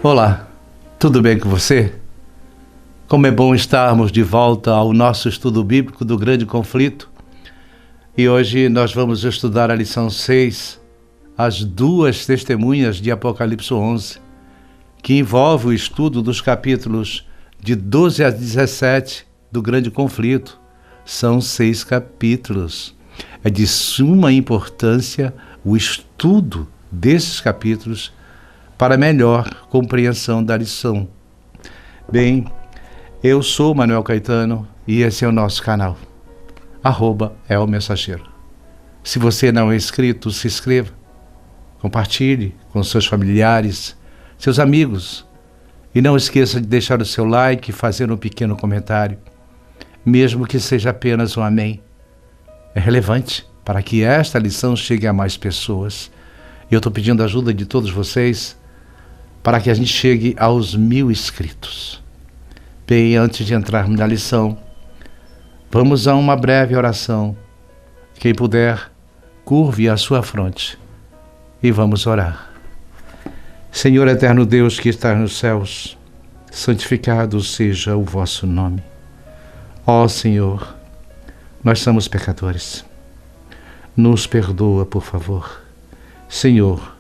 Olá, tudo bem com você? Como é bom estarmos de volta ao nosso estudo bíblico do Grande Conflito. E hoje nós vamos estudar a lição 6, as duas testemunhas de Apocalipse 11, que envolve o estudo dos capítulos de 12 a 17 do Grande Conflito. São 6 capítulos. É de suma importância o estudo desses capítulos para melhor compreensão da lição. Bem, eu sou Manuel Caetano e esse é o nosso canal, @elmensageiro. Se você não é inscrito, se inscreva, compartilhe com seus familiares, seus amigos e não esqueça de deixar o seu like e fazer um pequeno comentário, mesmo que seja apenas um amém. É relevante para que esta lição chegue a mais pessoas. E eu estou pedindo a ajuda de todos vocês para que a gente chegue aos 1000 inscritos. Bem, antes de entrarmos na lição, vamos a uma breve oração. Quem puder, curve a sua fronte e vamos orar. Senhor eterno Deus que está nos céus, santificado seja o vosso nome. Ó Senhor, nós somos pecadores. Nos perdoa, por favor. Senhor,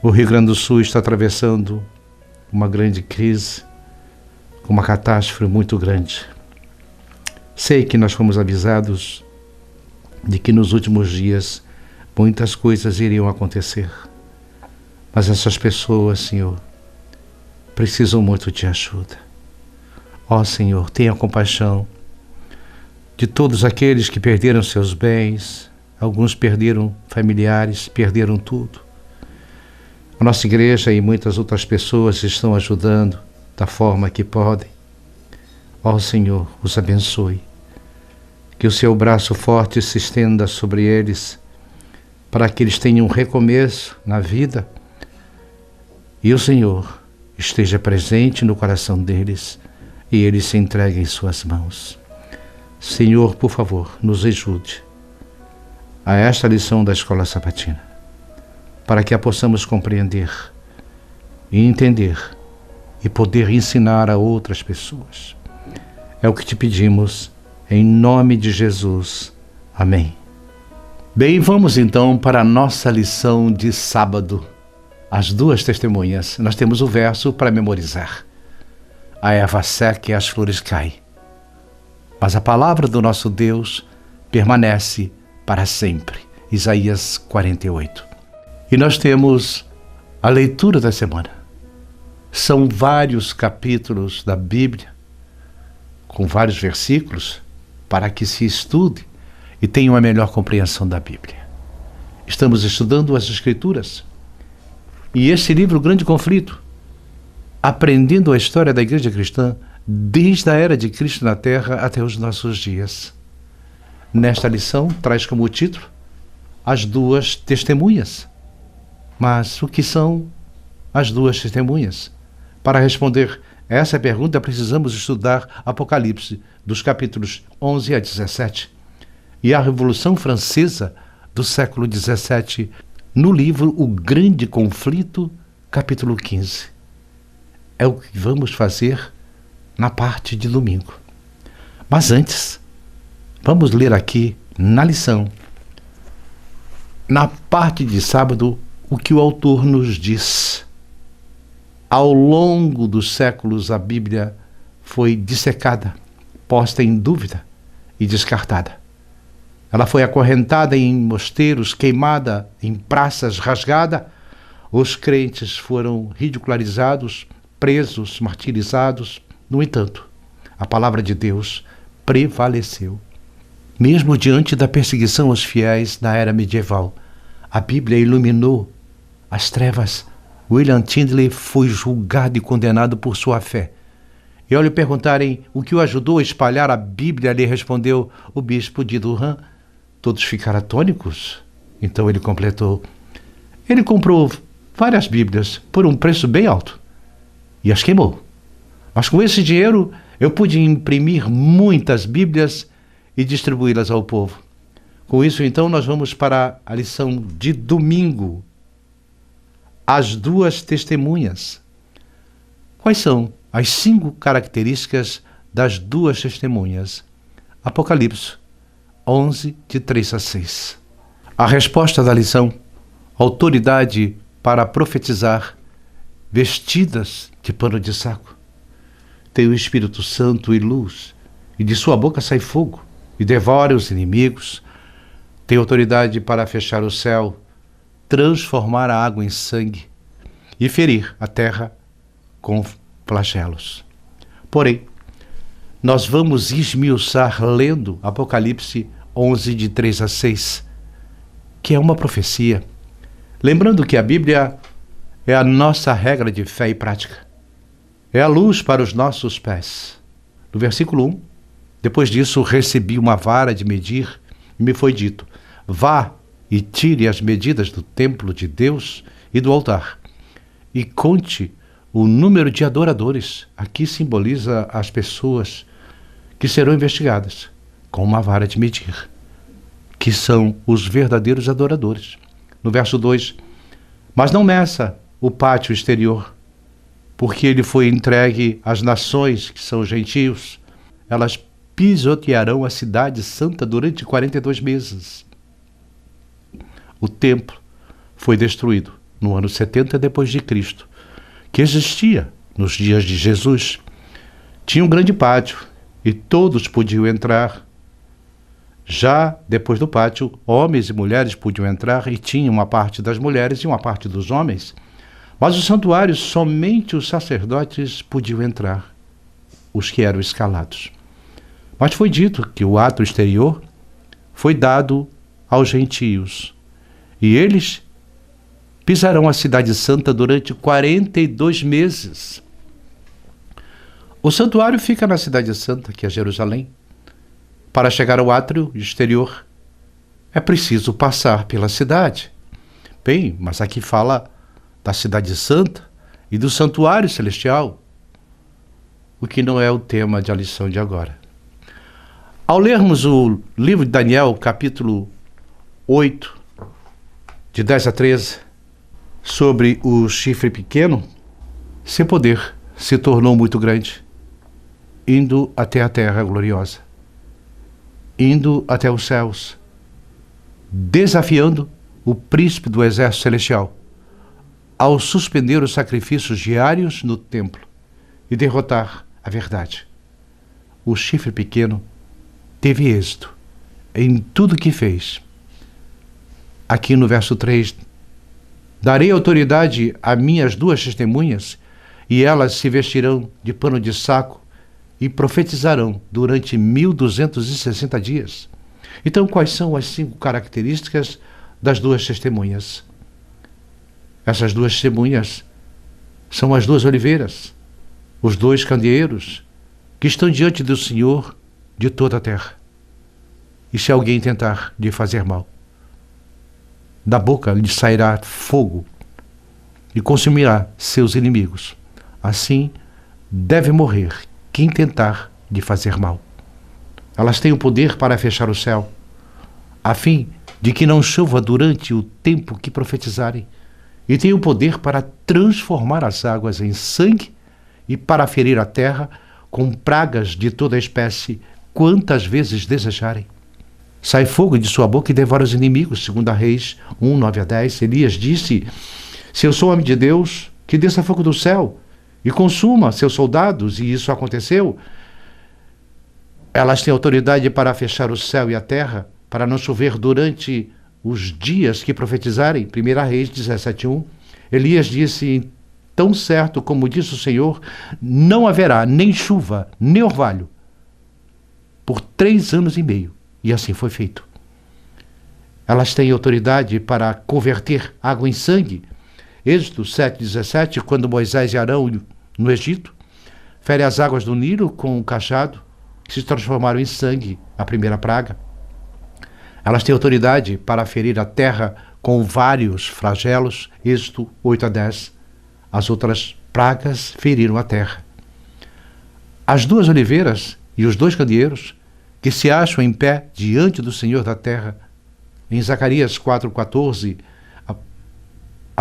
o Rio Grande do Sul está atravessando uma grande crise, uma catástrofe muito grande. Sei que nós fomos avisados de que nos últimos dias muitas coisas iriam acontecer. Mas essas pessoas, Senhor, precisam muito de ajuda. Ó Senhor, tenha compaixão de todos aqueles que perderam seus bens, alguns perderam familiares, perderam tudo. A nossa igreja e muitas outras pessoas estão ajudando da forma que podem. Ó Senhor, os abençoe. Que o seu braço forte se estenda sobre eles, para que eles tenham um recomeço na vida. E o Senhor esteja presente no coração deles e eles se entreguem em suas mãos. Senhor, por favor, nos ajude a esta lição da Escola Sabatina, para que a possamos compreender e entender e poder ensinar a outras pessoas. É o que te pedimos, em nome de Jesus. Amém. Bem, vamos então para a nossa lição de sábado, as duas testemunhas. Nós temos o verso para memorizar. A erva seca e as flores caem, mas a palavra do nosso Deus permanece para sempre. Isaías 48. E nós temos a leitura da semana. São vários capítulos da Bíblia, com vários versículos, para que se estude e tenha uma melhor compreensão da Bíblia. Estamos estudando as Escrituras. E esse livro, o Grande Conflito, aprendendo a história da Igreja Cristã, desde a era de Cristo na Terra até os nossos dias. Nesta lição, traz como título as duas testemunhas. Mas o que são as duas testemunhas? Para responder essa pergunta, precisamos estudar Apocalipse, dos capítulos 11 a 17, e a Revolução Francesa do século 17, no livro O Grande Conflito, capítulo 15. É o que vamos fazer na parte de domingo. Mas antes, vamos ler aqui na lição, na parte de sábado, o que o autor nos diz. Ao longo dos séculos, a Bíblia foi dissecada, posta em dúvida e descartada. Ela foi acorrentada em mosteiros, queimada em praças, rasgada. Os crentes foram ridicularizados, presos, martirizados. No entanto, a palavra de Deus prevaleceu. Mesmo diante da perseguição aos fiéis na era medieval, a Bíblia iluminou as trevas. William Tyndale foi julgado e condenado por sua fé. E ao lhe perguntarem o que o ajudou a espalhar a Bíblia, lhe respondeu o bispo de Durham. Todos ficaram atônicos. Então ele completou: ele comprou várias Bíblias por um preço bem alto e as queimou. Mas com esse dinheiro eu pude imprimir muitas Bíblias e distribuí-las ao povo. Com isso, então, nós vamos para a lição de domingo. As duas testemunhas. Quais são as 5 características das 2 testemunhas? Apocalipse 11, de 3 a 6. A resposta da lição: autoridade para profetizar, vestidas de pano de saco. Tem o Espírito Santo e luz, e de sua boca sai fogo, e devora os inimigos. Tem autoridade para fechar o céu, transformar a água em sangue, e ferir a terra com flagelos. Porém, nós vamos esmiuçar lendo Apocalipse 11, de 3 a 6, que é uma profecia. Lembrando que a Bíblia é a nossa regra de fé e prática. É a luz para os nossos pés. No versículo 1, depois disso recebi uma vara de medir e me foi dito: vá e tire as medidas do templo de Deus e do altar, e conte o número de adoradores. Aqui simboliza as pessoas que serão investigadas com uma vara de medir, que são os verdadeiros adoradores. No verso 2, mas não meça o pátio exterior, porque ele foi entregue às nações, que são os gentios. Elas pisotearão a cidade santa durante 42 meses. O templo foi destruído no ano 70 depois de Cristo, que existia nos dias de Jesus. Tinha um grande pátio e todos podiam entrar. Já depois do pátio, homens e mulheres podiam entrar, e tinha uma parte das mulheres e uma parte dos homens. Mas o santuário, somente os sacerdotes podiam entrar, os que eram escalados. Mas foi dito que o ato exterior foi dado aos gentios, e eles pisarão a cidade santa durante 42 meses. O santuário fica na cidade santa, que é Jerusalém. Para chegar ao átrio exterior, é preciso passar pela cidade. Bem, mas aqui fala da cidade santa e do santuário celestial, o que não é o tema da lição de agora. Ao lermos o livro de Daniel, capítulo 8, de 10 a 13, sobre o chifre pequeno, seu poder se tornou muito grande, indo até a terra gloriosa, indo até os céus, desafiando o príncipe do exército celestial, ao suspender os sacrifícios diários no templo e derrotar a verdade. O chifre pequeno teve êxito em tudo que fez. Aqui no verso 3, darei autoridade a minhas 2 testemunhas, e elas se vestirão de pano de saco e profetizarão durante 1260 dias. Então, quais são as 5 características das 2 testemunhas? Essas 2 testemunhas são as 2 oliveiras, os 2 candeeiros, que estão diante do Senhor de toda a terra. E se alguém tentar lhe fazer mal, da boca lhe sairá fogo e consumirá seus inimigos. Assim, deve morrer quem tentar lhe fazer mal. Elas têm o poder para fechar o céu, a fim de que não chova durante o tempo que profetizarem, e têm o poder para transformar as águas em sangue e para ferir a terra com pragas de toda espécie, quantas vezes desejarem. Sai fogo de sua boca e devora os inimigos, segundo a Reis 1, 9 a 10. Elias disse: se eu sou homem de Deus, que desça fogo do céu e consuma seus soldados, e isso aconteceu. Elas têm autoridade para fechar o céu e a terra, para não chover durante os dias que profetizarem. 1 Reis 17:1. Elias disse: tão certo como disse o Senhor, não haverá nem chuva, nem orvalho, por 3 anos e meio. E assim foi feito. Elas têm autoridade para converter água em sangue. Êxodo 7:17, quando Moisés e Arão, no Egito, fere as águas do Nilo com um cajado, que se transformaram em sangue, a primeira praga. Elas têm autoridade para ferir a terra com vários flagelos. Êxodo 8 a 10. As outras pragas feriram a terra. As 2 oliveiras e os 2 candeeiros, que se acham em pé diante do Senhor da terra, em Zacarias 4:14,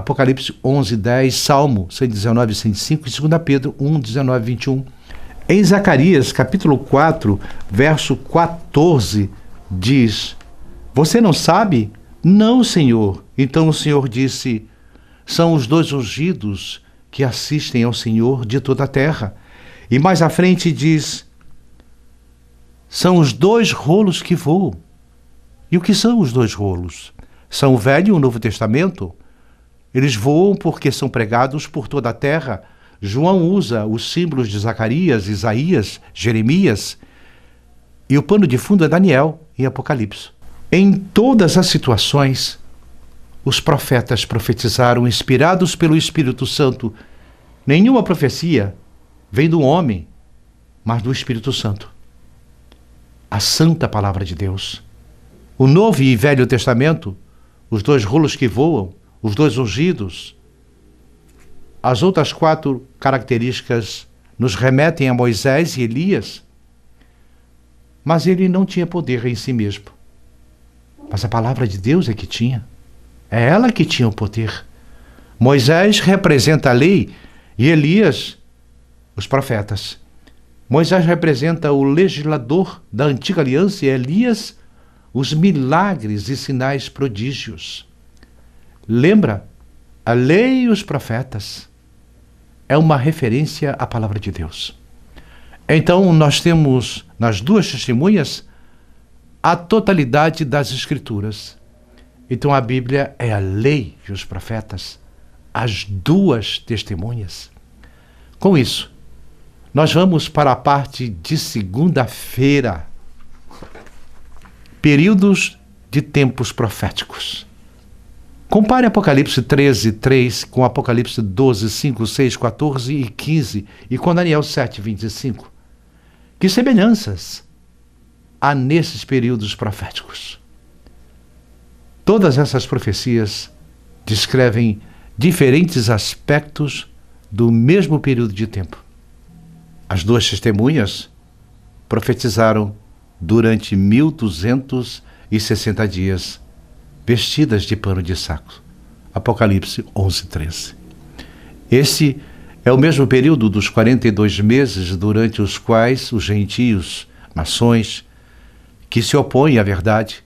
Apocalipse 11:10, Salmo 119, 105 e 2 Pedro 1, 19, 21. Em Zacarias, capítulo 4, verso 14, diz: você não sabe? Não, Senhor. Então o Senhor disse: são os 2 ungidos que assistem ao Senhor de toda a terra. E mais à frente diz: são os 2 rolos que voam. E o que são os 2 rolos? São o Velho e o Novo Testamento. Eles voam porque são pregados por toda a terra. João usa os símbolos de Zacarias, Isaías, Jeremias. E o pano de fundo é Daniel em Apocalipse. Em todas as situações, os profetas profetizaram inspirados pelo Espírito Santo. Nenhuma profecia vem do homem, mas do Espírito Santo. A santa palavra de Deus. O Novo e Velho Testamento, os 2 rolos que voam, os 2 ungidos. As outras 4 características nos remetem a Moisés e Elias, mas ele não tinha poder em si mesmo. Mas a palavra de Deus é que tinha. É ela que tinha o poder. Moisés representa a lei e Elias, os profetas. Moisés representa o legislador da antiga aliança e Elias, os milagres e sinais prodígios. Lembra? A lei e os profetas é uma referência à palavra de Deus. Então, nós temos nas 2 testemunhas a totalidade das Escrituras. Então, a Bíblia é a lei e os profetas, as 2 testemunhas. Com isso, nós vamos para a parte de segunda-feira. Períodos de tempos proféticos. Compare Apocalipse 13, 3 com Apocalipse 12, 5, 6, 14 e 15 e com Daniel 7, 25. Que semelhanças há nesses períodos proféticos? Todas essas profecias descrevem diferentes aspectos do mesmo período de tempo. As 2 testemunhas profetizaram durante 1260 dias, vestidas de pano de saco. Apocalipse 11, 13. Esse é o mesmo período dos 42 meses durante os quais os gentios, nações, que se opõem à verdade,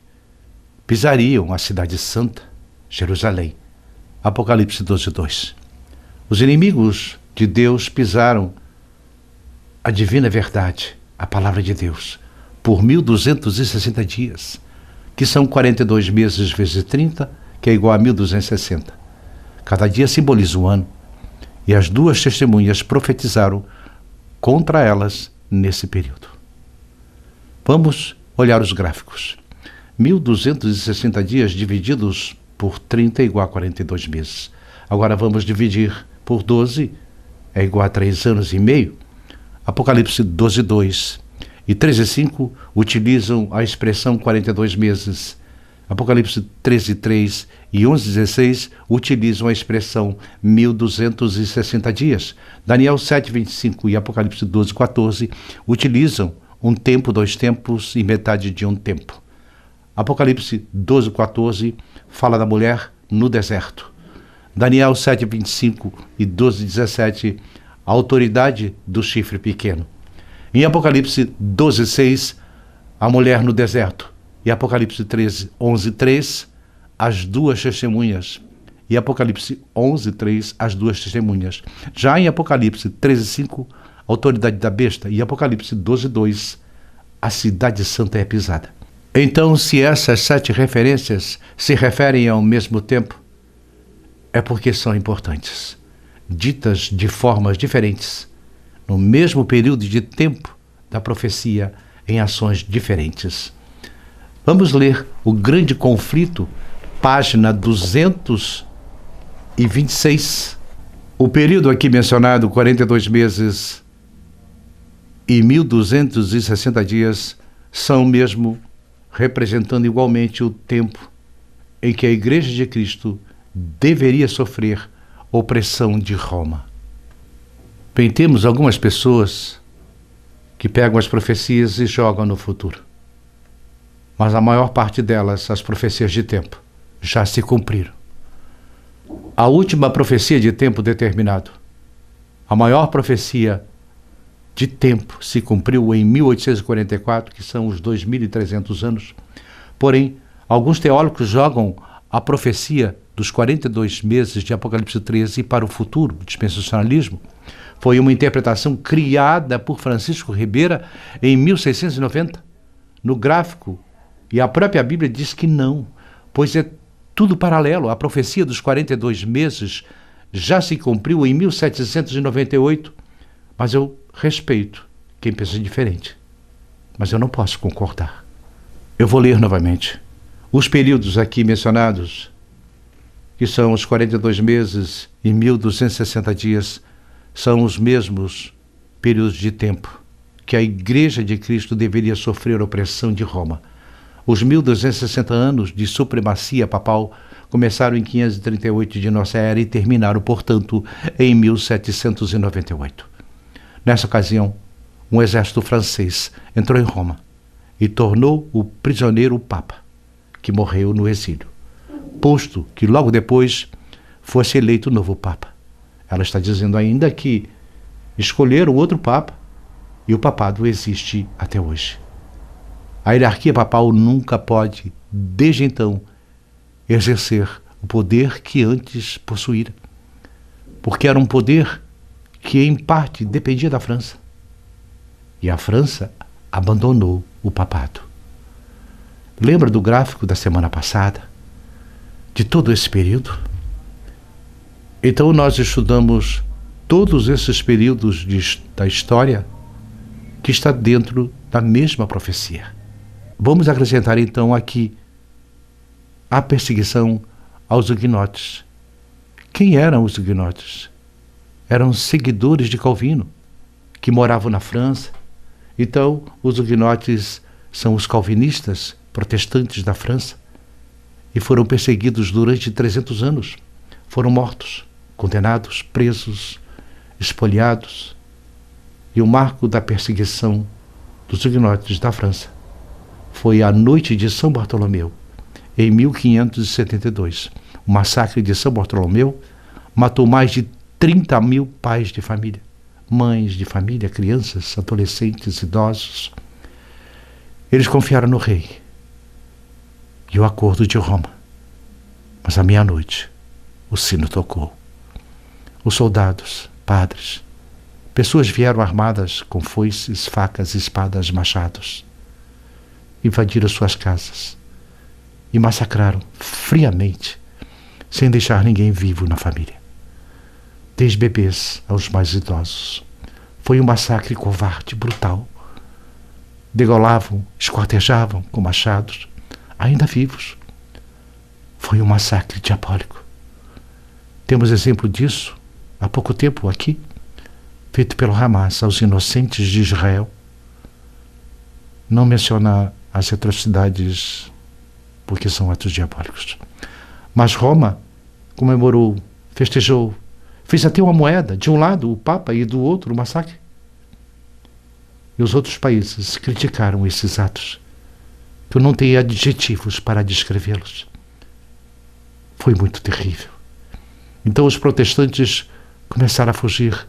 pisariam a cidade santa, Jerusalém. Apocalipse 12, 2. Os inimigos de Deus pisaram a divina verdade, a palavra de Deus, por 1260 dias, que são 42 meses vezes 30, que é igual a 1260. Cada dia simboliza um ano, e as 2 testemunhas profetizaram contra elas nesse período. Vamos olhar os gráficos. 1260 dias divididos por 30 é igual a 42 meses. Agora vamos dividir por 12, é igual a 3 anos e meio. Apocalipse 12, 2 e 13, 5 utilizam a expressão 42 meses. Apocalipse 13, 3 e 11, 16 utilizam a expressão 1260 dias. Daniel 7, 25 e Apocalipse 12, 14 utilizam um tempo, 2 tempos e metade de um tempo. Apocalipse 12, 14 fala da mulher no deserto. Daniel 7, 25 e 12, 17, a autoridade do chifre pequeno. Em Apocalipse 12, 6, a mulher no deserto. E Apocalipse 13, 11, 3, as 2 testemunhas. E Apocalipse 11, 3, as 2 testemunhas. Já em Apocalipse 13, 5, a autoridade da besta. E Apocalipse 12, 2, a cidade santa é pisada. Então, se essas 7 referências se referem ao mesmo tempo, é porque são importantes, ditas de formas diferentes, no mesmo período de tempo da profecia, em ações diferentes. Vamos ler o grande conflito, página 226. O período aqui mencionado, 42 meses e 1260 dias, são mesmo representando igualmente o tempo em que a Igreja de Cristo deveria sofrer opressão de Roma. Bem, temos algumas pessoas que pegam as profecias e jogam no futuro. Mas a maior parte delas, as profecias de tempo, já se cumpriram. A última profecia de tempo determinado. A maior profecia de tempo se cumpriu em 1844, que são os 2.300 anos. Porém, alguns teólogos jogam a profecia dos 42 meses de Apocalipse 13 para o futuro, o dispensacionalismo. Foi uma interpretação criada por Francisco Ribeira em 1690, no gráfico. E a própria Bíblia diz que não, pois é tudo paralelo. A profecia dos 42 meses já se cumpriu em 1798, mas eu respeito quem pensa diferente. Mas eu não posso concordar. Eu vou ler novamente. Os períodos aqui mencionados, que são os 42 meses e 1.260 dias, são os mesmos períodos de tempo que a Igreja de Cristo deveria sofrer a opressão de Roma. Os 1.260 anos de supremacia papal começaram em 538 de nossa era e terminaram, portanto, em 1798. Nessa ocasião, um exército francês entrou em Roma e tornou o prisioneiro o Papa, que morreu no exílio, posto que logo depois fosse eleito o novo Papa. Ela está dizendo ainda que escolheram outro Papa e o papado existe até hoje. A hierarquia papal nunca pode, desde então, exercer o poder que antes possuíra, porque era um poder que em parte dependia da França. E a França abandonou o papado. Lembra do gráfico da semana passada? De todo esse período? Então nós estudamos todos esses períodos da história que está dentro da mesma profecia. Vamos acrescentar então aqui a perseguição aos huguenotes. Quem eram os huguenotes? Eram seguidores de Calvino, que moravam na França. Então, os huguenotes são os calvinistas protestantes da França e foram perseguidos durante 300 anos. Foram mortos, condenados, presos, espoliados. E o marco da perseguição dos huguenotes da França foi a noite de São Bartolomeu, em 1572. O massacre de São Bartolomeu matou mais de 30.000 pais de família, mães de família, crianças, adolescentes, idosos. Eles confiaram no rei e o acordo de Roma. Mas à meia-noite, o sino tocou. Os soldados, padres, pessoas vieram armadas com foices, facas, espadas, machados. Invadiram suas casas e massacraram friamente, sem deixar ninguém vivo na família, desde bebês aos mais idosos. Foi um massacre covarde, brutal. Degolavam, esquartejavam com machados, ainda vivos. Foi um massacre diabólico. Temos exemplo disso há pouco tempo aqui, feito pelo Hamas aos inocentes de Israel. Não mencionar as atrocidades, porque são atos diabólicos. Mas Roma comemorou, festejou, fez até uma moeda, de um lado o Papa e do outro o massacre. E os outros países criticaram esses atos, que eu não tenho adjetivos para descrevê-los. Foi muito terrível. Então os protestantes começaram a fugir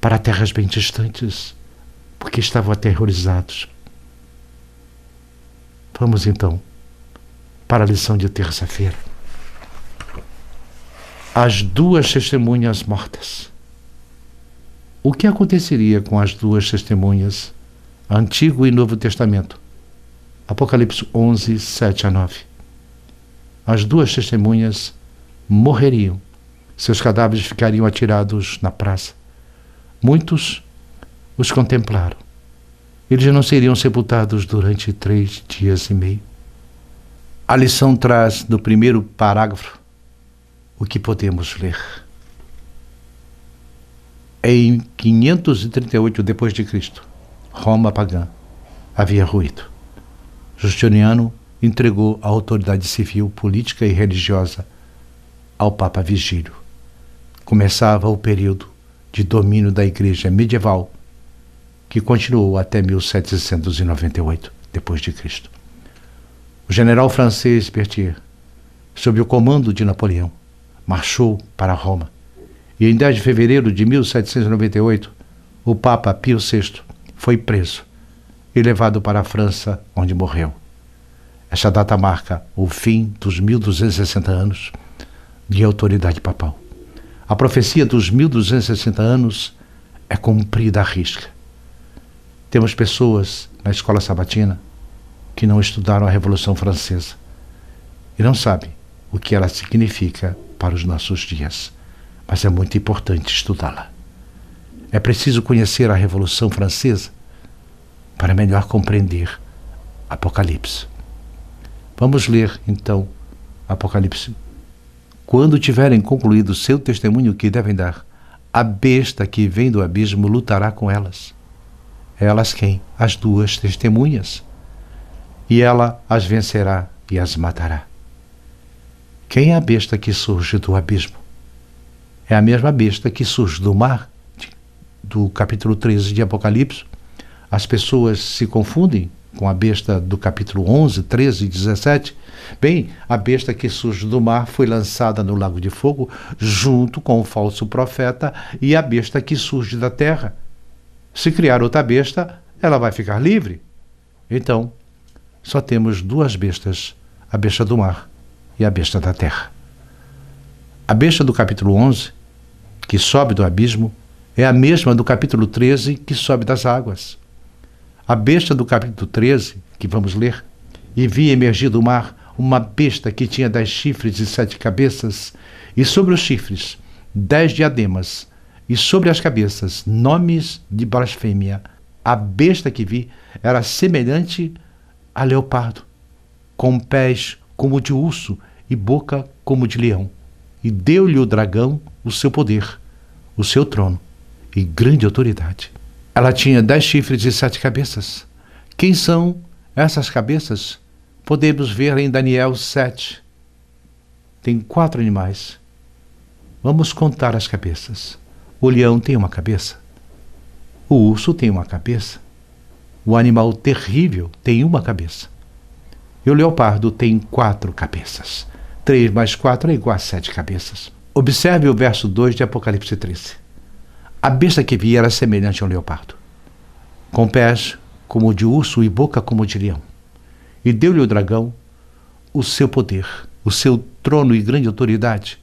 para terras bem distantes, porque estavam aterrorizados. Vamos então para a lição de terça-feira. As duas testemunhas mortas. O que aconteceria com as duas testemunhas, Antigo e Novo Testamento? Apocalipse 11, 7 a 9. As duas testemunhas morreriam. Seus cadáveres ficariam atirados na praça. Muitos os contemplaram. Eles não seriam sepultados durante 3 dias e meio. A lição traz no primeiro parágrafo o que podemos ler. Em 538 d.C., Roma pagã havia ruído. Justiniano entregou a autoridade civil, política e religiosa ao Papa Vigílio. Começava o período de domínio da Igreja medieval, que continuou até 1798 d.C. O general francês Berthier, sob o comando de Napoleão, marchou para Roma. E em 10 de fevereiro de 1798, o Papa Pio VI foi preso e levado para a França, onde morreu. Esta data marca o fim dos 1260 anos de autoridade papal. A profecia dos 1260 anos é cumprida à risca. Temos pessoas na escola sabatina que não estudaram a Revolução Francesa e não sabem o que ela significa para os nossos dias. Mas é muito importante estudá-la. É preciso conhecer a Revolução Francesa para melhor compreender Apocalipse. Vamos ler, então, Apocalipse. Quando tiverem concluído seu testemunho que devem dar, a besta que vem do abismo lutará com elas. Elas quem? As 2 testemunhas. E ela as vencerá e as matará. Quem é a besta que surge do abismo? É a mesma besta que surge do mar, do capítulo 13 de Apocalipse. As pessoas se confundem com a besta do capítulo 11, 13 e 17. Bem, a besta que surge do mar foi lançada no lago de fogo junto com o falso profeta e a besta que surge da terra. Se criar outra besta, ela vai ficar livre. Então, só temos 2 bestas, a besta do mar e a besta da terra. A besta do capítulo 11, que sobe do abismo, é a mesma do capítulo 13, que sobe das águas. A besta do capítulo 13, que vamos ler, e vi emergir do mar uma besta que tinha 10 chifres e 7 cabeças, e sobre os chifres 10 diademas, e sobre as cabeças nomes de blasfêmia. A besta que vi era semelhante a leopardo, com pés como de urso e boca como de leão. E deu-lhe o dragão o seu poder, o seu trono e grande autoridade. Ela tinha 10 chifres e 7 cabeças. Quem são essas cabeças? Podemos ver em Daniel 7. Tem 4 animais. Vamos contar as cabeças. O leão tem uma cabeça. O urso tem uma cabeça. O animal terrível tem uma cabeça. E o leopardo tem 4 cabeças. 3 mais 4 é igual a 7 cabeças. Observe o verso 2 de Apocalipse 13. A besta que vi era semelhante a um leopardo, com pés como de urso e boca como de leão. E deu-lhe o dragão o seu poder, o seu trono e grande autoridade.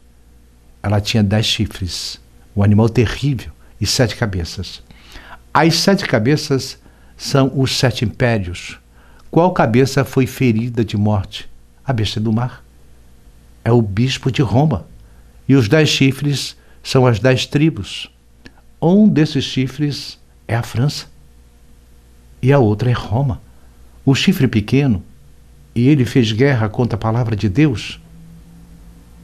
Ela tinha 10 chifres, um animal terrível, e 7 cabeças. As 7 cabeças são os 7 impérios. Qual cabeça foi ferida de morte? A besta do mar. É o bispo de Roma. E os 10 chifres são as 10 tribos. Um desses chifres é a França. E a outra é Roma. O chifre pequeno, e ele fez guerra contra a palavra de Deus.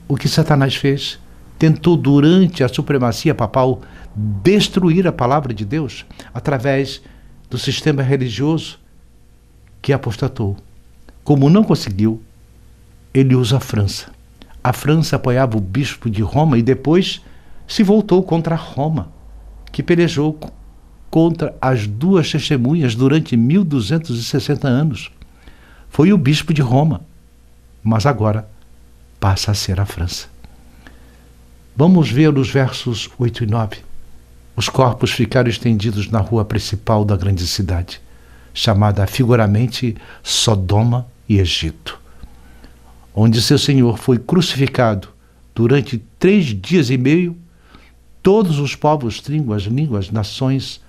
O que Satanás fez? Tentou, durante a supremacia papal, destruir a palavra de Deus através do sistema religioso que apostatou. Como não conseguiu, ele usa a França. A França apoiava o bispo de Roma e depois se voltou contra Roma, que pelejou contra as 2 testemunhas durante 1260 anos. Foi o bispo de Roma, mas agora passa a ser a França. Vamos ver os versos 8 e 9. Os corpos ficaram estendidos na rua principal da grande cidade, chamada figuramente Sodoma e Egito, onde seu Senhor foi crucificado durante 3 dias e meio. Todos os povos, línguas, nações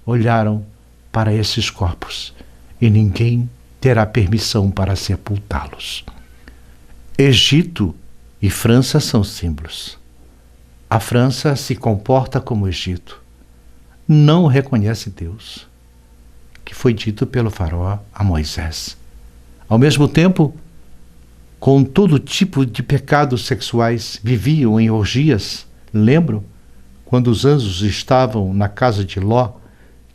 olharam para esses corpos e ninguém terá permissão para sepultá-los. Egito e França são símbolos. A França se comporta como o Egito. Não reconhece Deus, que foi dito pelo faraó a Moisés. Ao mesmo tempo, com todo tipo de pecados sexuais, viviam em orgias. Lembram? Quando os anjos estavam na casa de Ló,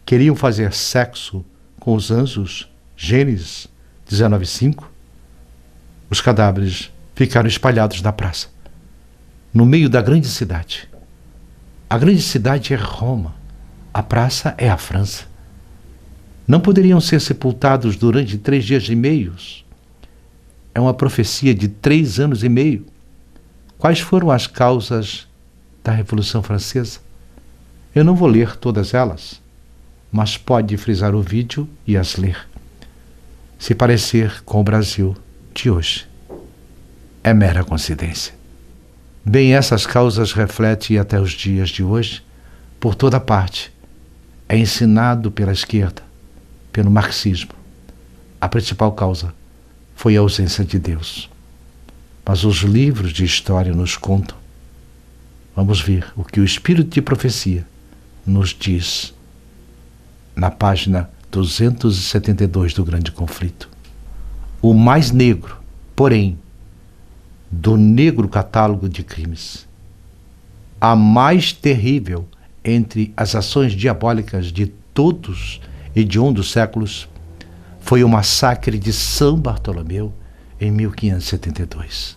queriam fazer sexo com os anjos, Gênesis 19:5. Os cadáveres ficaram espalhados na praça, no meio da grande cidade. A grande cidade é Roma, a praça é a França. Não poderiam ser sepultados durante 3 dias e meio. É uma profecia de 3 anos e meio. Quais foram as causas da Revolução Francesa? Eu não vou ler todas elas, mas pode frisar o vídeo e as ler. Se parecer com o Brasil de hoje, é mera coincidência. Bem, essas causas refletem até os dias de hoje, por toda parte. É ensinado pela esquerda, pelo marxismo. A principal causa foi a ausência de Deus. Mas os livros de história nos contam. Vamos ver o que o Espírito de Profecia nos diz na página 272 do Grande Conflito. O mais negro, porém, do negro catálogo de crimes, a mais terrível entre as ações diabólicas de todos e de um dos séculos, foi o massacre de São Bartolomeu em 1572.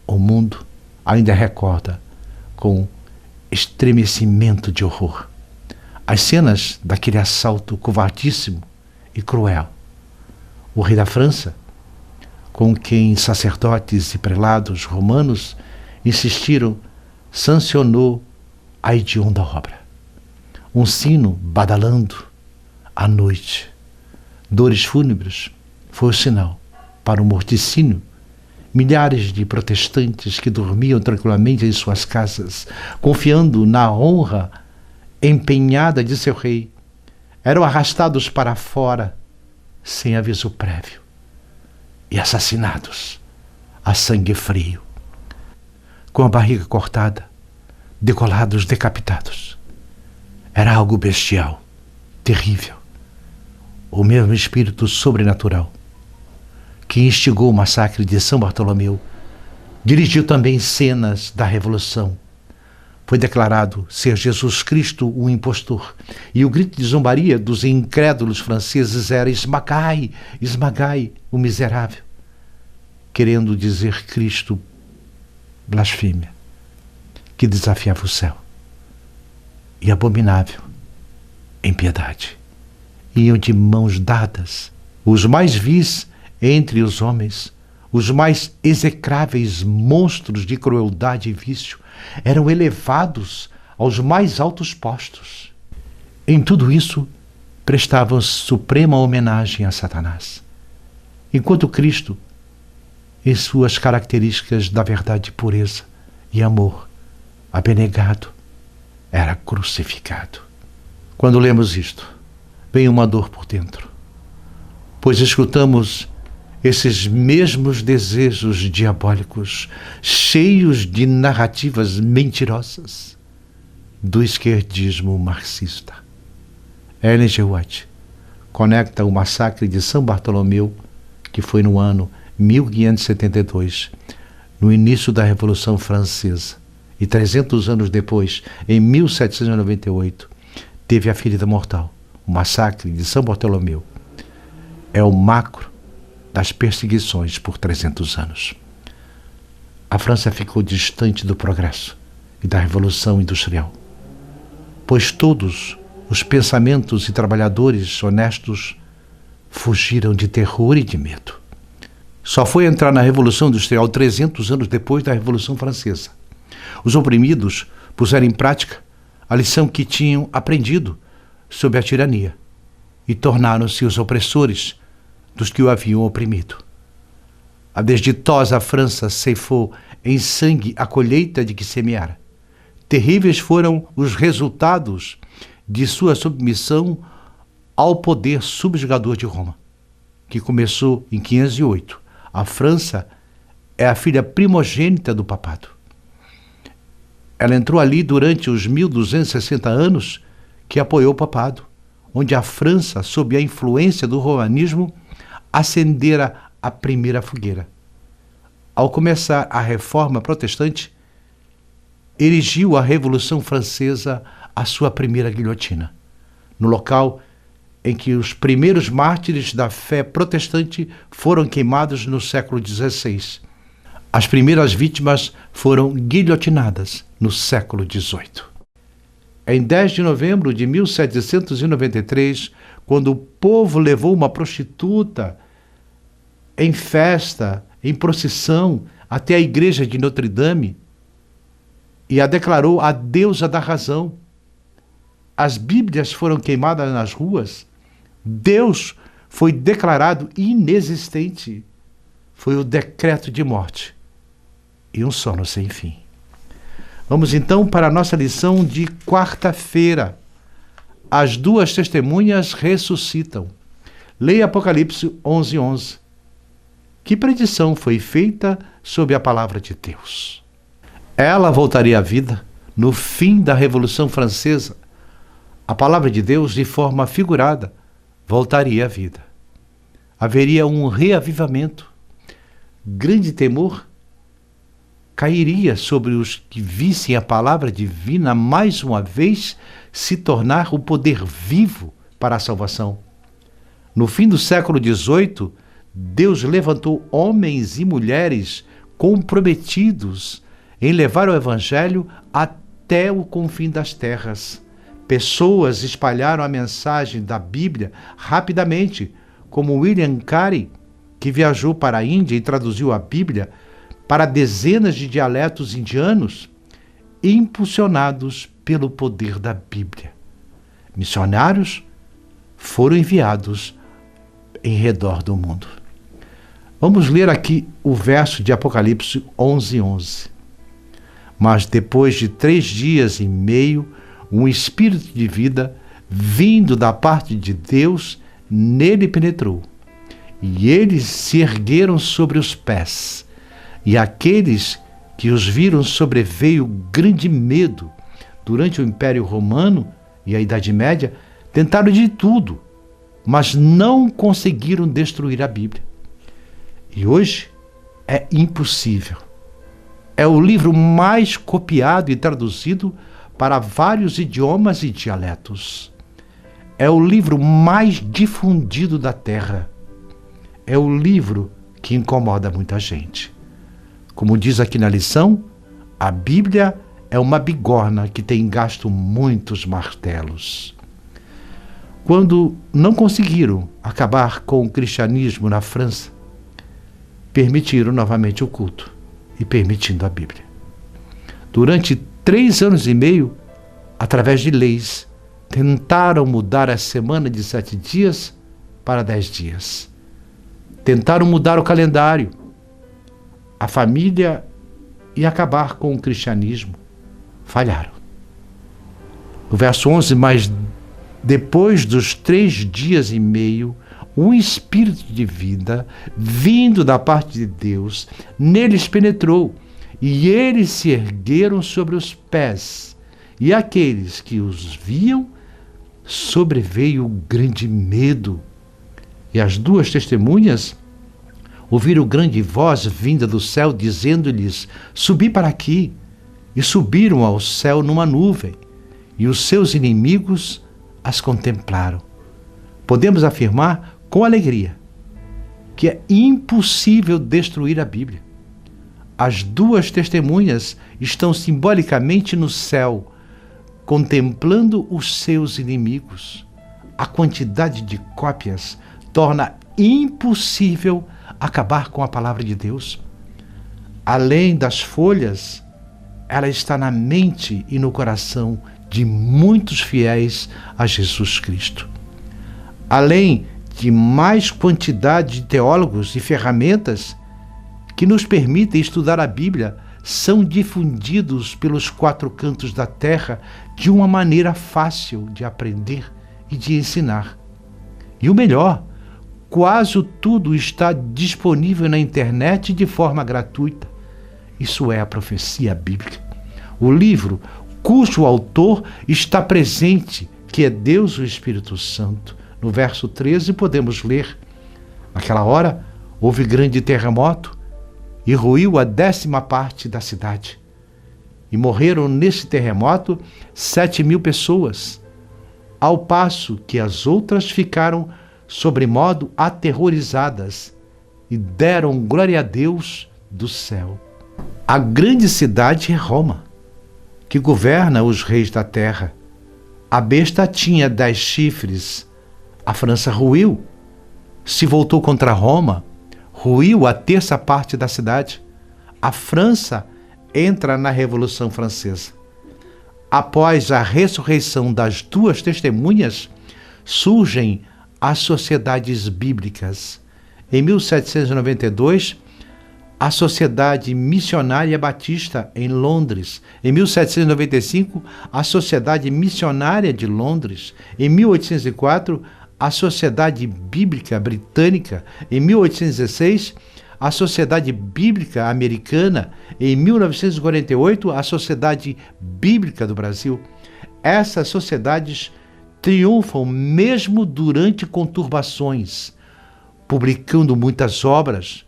O mundo ainda recorda com estremecimento de horror as cenas daquele assalto covardíssimo e cruel. O rei da França, com quem sacerdotes e prelados romanos insistiram, sancionou a hedionda obra. Um sino badalando à noite, dores fúnebres, foi o sinal para o morticínio. Milhares de protestantes que dormiam tranquilamente em suas casas, confiando na honra empenhada de seu rei, eram arrastados para fora sem aviso prévio e assassinados a sangue frio, com a barriga cortada, degolados, decapitados. Era algo bestial, terrível. O mesmo espírito sobrenatural que instigou o massacre de São Bartolomeu dirigiu também cenas da Revolução. Foi declarado ser Jesus Cristo o impostor, e o grito de zombaria dos incrédulos franceses era: esmagai, esmagai o miserável, querendo dizer Cristo, blasfêmia, que desafiava o céu, e abominável, impiedade. Iam de mãos dadas os mais vis entre os homens, os mais execráveis monstros de crueldade e vício, eram elevados aos mais altos postos. Em tudo isso, prestavam suprema homenagem a Satanás, enquanto Cristo, em suas características da verdade, pureza e amor, abnegado, era crucificado. Quando lemos isto, vem uma dor por dentro, pois escutamos esses mesmos desejos diabólicos, cheios de narrativas mentirosas do esquerdismo marxista. Ellen G. White conecta o massacre de São Bartolomeu, que foi no ano 1572, no início da Revolução Francesa, e 300 anos depois, em 1798, teve a ferida mortal. O massacre de São Bartolomeu é o macro das perseguições por 300 anos. A França ficou distante do progresso e da Revolução Industrial, pois todos os pensamentos e trabalhadores honestos fugiram de terror e de medo. Só foi entrar na Revolução Industrial 300 anos depois da Revolução Francesa. Os oprimidos puseram em prática a lição que tinham aprendido sob a tirania e tornaram-se os opressores dos que o haviam oprimido. A desditosa França ceifou em sangue a colheita de que semeara. Terríveis foram os resultados de sua submissão ao poder subjugador de Roma, que começou em 508. A França é a filha primogênita do papado. Ela entrou ali durante os 1260 anos que apoiou o papado, onde a França, sob a influência do romanismo, acendera a primeira fogueira. Ao começar a Reforma Protestante, erigiu a Revolução Francesa a sua primeira guilhotina, no local em que os primeiros mártires da fé protestante foram queimados no século XVI. As primeiras vítimas foram guilhotinadas no século XVIII. Em 10 de novembro de 1793, quando o povo levou uma prostituta em festa, em procissão, até a igreja de Notre Dame e a declarou a deusa da razão. As Bíblias foram queimadas nas ruas. Deus foi declarado inexistente. Foi o decreto de morte e um sono sem fim. Vamos então para a nossa lição de quarta-feira. As duas testemunhas ressuscitam. Leia Apocalipse 11:11. Que predição foi feita sob a palavra de Deus? Ela voltaria à vida no fim da Revolução Francesa. A palavra de Deus, de forma figurada, voltaria à vida. Haveria um reavivamento. Grande temor cairia sobre os que vissem a palavra divina mais uma vez se tornar o poder vivo para a salvação. No fim do século XVIII, Deus levantou homens e mulheres comprometidos em levar o Evangelho até o confim das terras. Pessoas espalharam a mensagem da Bíblia rapidamente, como William Carey, que viajou para a Índia e traduziu a Bíblia para dezenas de dialetos indianos, impulsionados pelo poder da Bíblia. Missionários foram enviados em redor do mundo. Vamos ler aqui o verso de Apocalipse 11:11. Mas depois de 3 dias e meio, um espírito de vida, vindo da parte de Deus, nele penetrou. E eles se ergueram sobre os pés. E aqueles que os viram sobreveio grande medo. Durante o Império Romano e a Idade Média, tentaram de tudo, mas não conseguiram destruir a Bíblia. E hoje é impossível. É o livro mais copiado e traduzido para vários idiomas e dialetos. É o livro mais difundido da Terra. É o livro que incomoda muita gente. Como diz aqui na lição, a Bíblia é uma bigorna que tem gasto muitos martelos. Quando não conseguiram acabar com o cristianismo na França, permitiram novamente o culto e permitindo a Bíblia. Durante 3 anos e meio, através de leis, tentaram mudar a semana de 7 dias para 10 dias. Tentaram mudar o calendário, a família e acabar com o cristianismo. Falharam. No verso 11, mas depois dos 3 dias e meio, um espírito de vida, vindo da parte de Deus, neles penetrou, e eles se ergueram sobre os pés, e aqueles que os viam, sobreveio grande medo. E as duas testemunhas ouviram grande voz vinda do céu, dizendo-lhes: subi para aqui. E subiram ao céu numa nuvem, e os seus inimigos as contemplaram. Podemos afirmar com alegria que é impossível destruir a Bíblia. As duas testemunhas estão simbolicamente no céu, contemplando os seus inimigos. A quantidade de cópias torna impossível acabar com a palavra de Deus. Além das folhas, ela está na mente e no coração de muitos fiéis a Jesus Cristo. Além de mais quantidade de teólogos e ferramentas que nos permitem estudar a Bíblia, são difundidos pelos 4 cantos da terra de uma maneira fácil de aprender e de ensinar. E o melhor, quase tudo está disponível na internet de forma gratuita. Isso é a profecia bíblica. O livro cujo autor está presente, que é Deus, o Espírito Santo. No verso 13 podemos ler: naquela hora houve grande terremoto e ruiu a 10ª parte da cidade. E morreram nesse terremoto 7.000 pessoas, ao passo que as outras ficaram sobremodo aterrorizadas e deram glória a Deus do céu. A grande cidade é Roma, que governa os reis da terra. A besta tinha 10 chifres. A França ruiu, se voltou contra Roma, ruiu a 1/3 parte da cidade. a França entra na Revolução Francesa. Após a ressurreição das duas testemunhas, surgem as sociedades bíblicas. Em 1792, a Sociedade Missionária Batista, em Londres. Em 1795, a Sociedade Missionária de Londres. Em 1804, a Sociedade Bíblica Britânica. Em 1816, a Sociedade Bíblica Americana. Em 1948, a Sociedade Bíblica do Brasil. Essas sociedades triunfam mesmo durante conturbações, publicando muitas obras,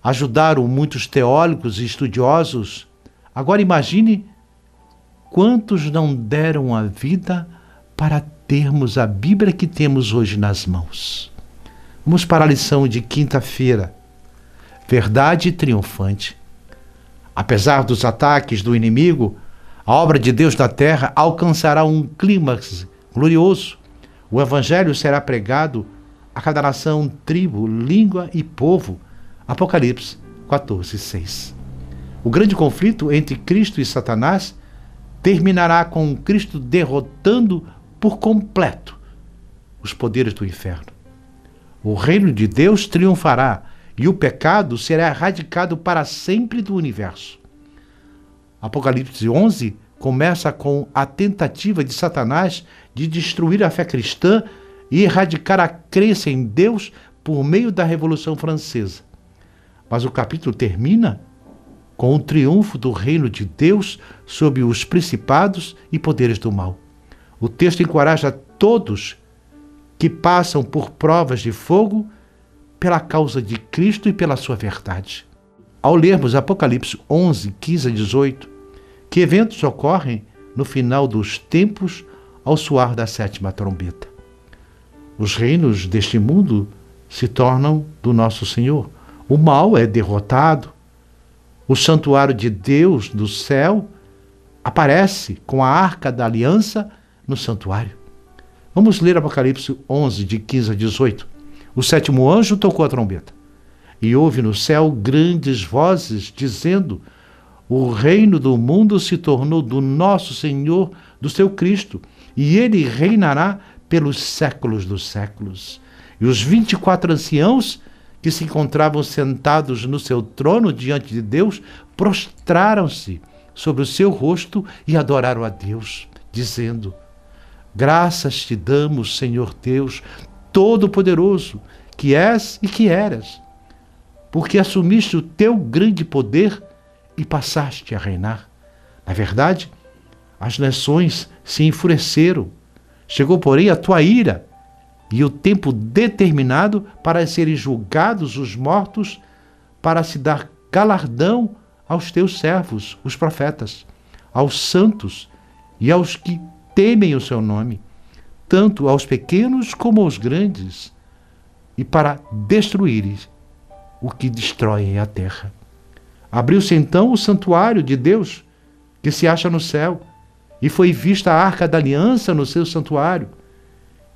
ajudaram muitos teólogos e estudiosos. Agora imagine quantos não deram a vida para termos a Bíblia que temos hoje nas mãos. Vamos para a lição de quinta-feira. Verdade triunfante. Apesar dos ataques do inimigo, a obra de Deus na terra alcançará um clímax glorioso. O evangelho será pregado a cada nação, tribo, língua e povo. Apocalipse 14:6. O grande conflito entre Cristo e Satanás terminará com Cristo derrotando por completo os poderes do inferno. O reino de Deus triunfará e o pecado será erradicado para sempre do universo. Apocalipse 11 começa com a tentativa de Satanás de destruir a fé cristã e erradicar a crença em Deus por meio da Revolução Francesa. Mas o capítulo termina com o triunfo do reino de Deus sobre os principados e poderes do mal. O texto encoraja todos que passam por provas de fogo pela causa de Cristo e pela sua verdade. Ao lermos Apocalipse 11, 15 a 18, que eventos ocorrem no final dos tempos ao soar da sétima trombeta? Os reinos deste mundo se tornam do nosso Senhor. O mal é derrotado. O santuário de Deus do céu aparece com a arca da aliança no santuário. Vamos ler Apocalipse 11, de 15 a 18. O sétimo anjo tocou a trombeta, e houve no céu grandes vozes, dizendo: o reino do mundo se tornou do nosso Senhor, do seu Cristo, e ele reinará pelos séculos dos séculos. E os 24 anciãos que se encontravam sentados no seu trono diante de Deus, prostraram-se sobre o seu rosto e adoraram a Deus, dizendo: graças te damos, Senhor Deus, Todo-Poderoso, que és e que eras, porque assumiste o teu grande poder e passaste a reinar. Na verdade, as nações se enfureceram. Chegou, porém, a tua ira e o tempo determinado para serem julgados os mortos, para se dar galardão aos teus servos, os profetas, aos santos e aos que temem o seu nome, tanto aos pequenos como aos grandes, e para destruíres o que destroem a terra. Abriu-se então o santuário de Deus, que se acha no céu, e foi vista a arca da aliança no seu santuário.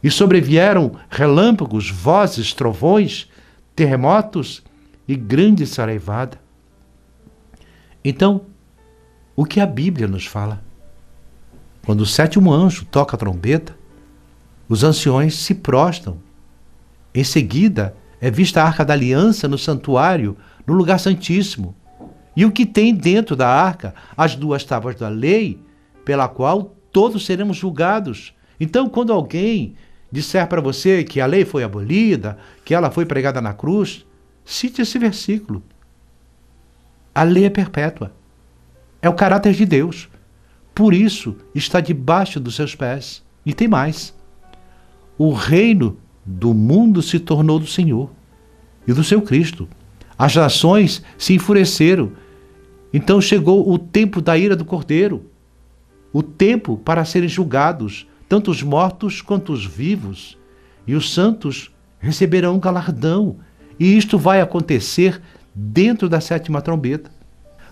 E sobrevieram relâmpagos, vozes, trovões, terremotos e grande saraivada. Então, o que a Bíblia nos fala? Quando o sétimo anjo toca a trombeta, os anciões se prostram. Em seguida, é vista a arca da aliança no santuário, no lugar santíssimo. E o que tem dentro da arca? As duas tábuas da lei, pela qual todos seremos julgados. Então, quando alguém disser para você que a lei foi abolida, que ela foi pregada na cruz, cite esse versículo. A lei é perpétua. É o caráter de Deus. Por isso, está debaixo dos seus pés. E tem mais. O reino do mundo se tornou do Senhor e do seu Cristo. As nações se enfureceram. Então chegou o tempo da ira do Cordeiro. O tempo para serem julgados, tanto os mortos quanto os vivos. E os santos receberão um galardão. E isto vai acontecer dentro da sétima trombeta.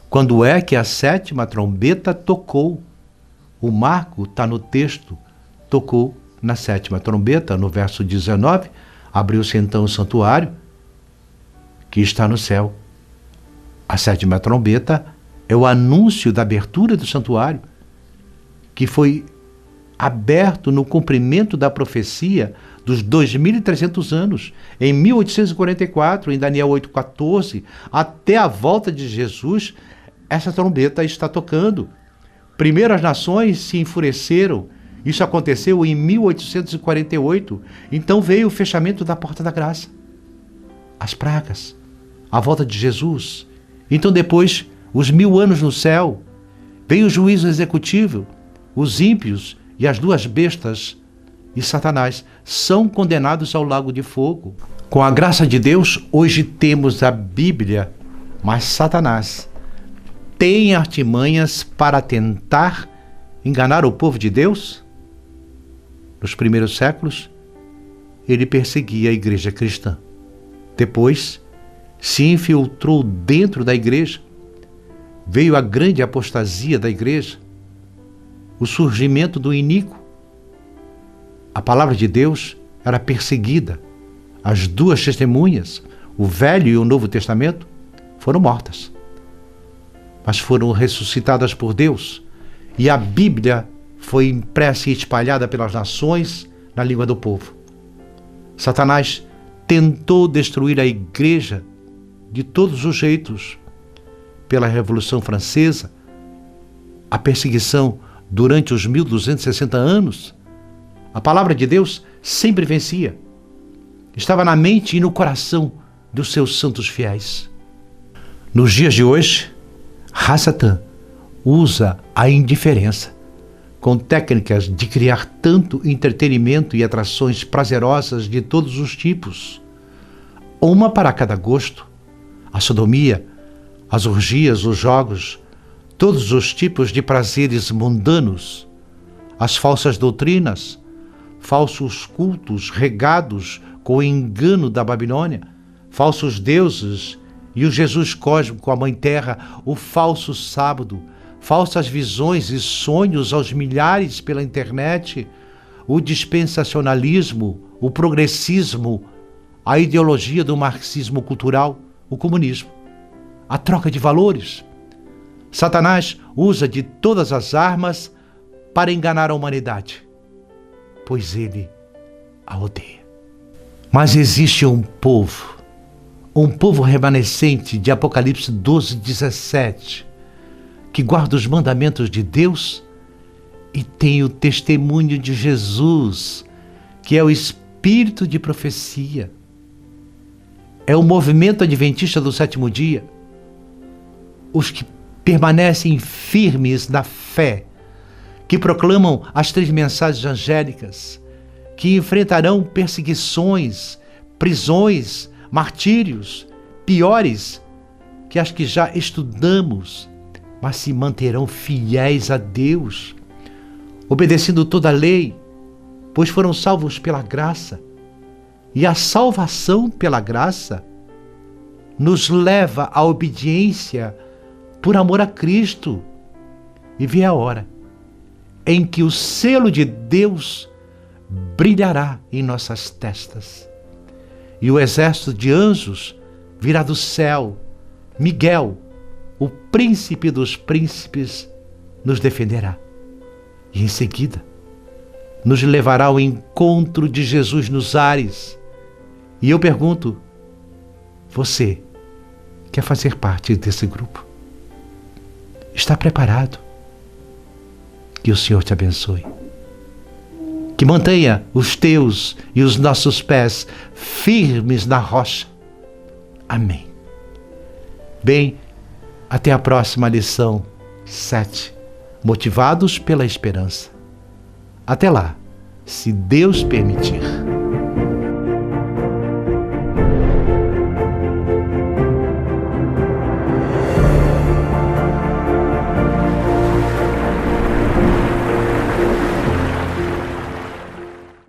Quando é que a sétima trombeta tocou? O marco está no texto. Tocou na sétima trombeta, no verso 19. Abriu-se então o santuário, que está no céu. A 7ª trombeta é o anúncio da abertura do santuário, que foi aberto no cumprimento da profecia dos 2.300 anos, em 1844, em Daniel 8,14, até a volta de Jesus, essa trombeta está tocando. Primeiro as nações se enfureceram, isso aconteceu em 1848, então veio o fechamento da Porta da Graça, as pragas, a volta de Jesus, então depois os 1000 anos no céu, veio o juízo executivo, os ímpios e as 2 bestas e Satanás são condenados ao lago de fogo. Com a graça de Deus, hoje temos a Bíblia, mas Satanás tem artimanhas para tentar enganar o povo de Deus? Nos primeiros séculos, ele perseguia a igreja cristã. Depois, se infiltrou dentro da igreja. Veio a grande apostasia da igreja, o surgimento do iníquo. A palavra de Deus era perseguida. As 2 testemunhas, o Velho e o Novo Testamento, foram mortas, mas foram ressuscitadas por Deus. E a Bíblia foi impressa e espalhada pelas nações na língua do povo. Satanás tentou destruir a igreja de todos os jeitos. Pela Revolução Francesa, a perseguição durante os 1260 anos, a palavra de Deus sempre vencia. Estava na mente e no coração dos seus santos fiéis. Nos dias de hoje, Satã usa a indiferença com técnicas de criar tanto entretenimento e atrações prazerosas de todos os tipos, uma para cada gosto: a sodomia, as orgias, os jogos, todos os tipos de prazeres mundanos, as falsas doutrinas, falsos cultos regados com o engano da Babilônia, falsos deuses e o Jesus cósmico, a Mãe Terra, o falso sábado, falsas visões e sonhos aos milhares pela internet, o dispensacionalismo, o progressismo, a ideologia do marxismo cultural, o comunismo, a troca de valores. Satanás usa de todas as armas para enganar a humanidade, pois ele a odeia. Mas existe um povo remanescente de Apocalipse 12:17, que guarda os mandamentos de Deus e tem o testemunho de Jesus, que é o espírito de profecia. É o movimento adventista do 7º dia, os que permanecem firmes na fé, que proclamam as 3 mensagens angélicas, que enfrentarão perseguições, prisões, martírios, piores que as que já estudamos, mas se manterão fiéis a Deus, obedecendo toda a lei, pois foram salvos pela graça. E a salvação pela graça nos leva à obediência por amor a Cristo. E vem a hora em que o selo de Deus brilhará em nossas testas. E o exército de anjos virá do céu. Miguel, o príncipe dos príncipes, nos defenderá. E em seguida, nos levará ao encontro de Jesus nos ares. E eu pergunto, você quer fazer parte desse grupo? Está preparado? Que o Senhor te abençoe. Que mantenha os teus e os nossos pés firmes na rocha. Amém. Bem, até a próxima lição 7. Motivados pela esperança. Até lá, se Deus permitir.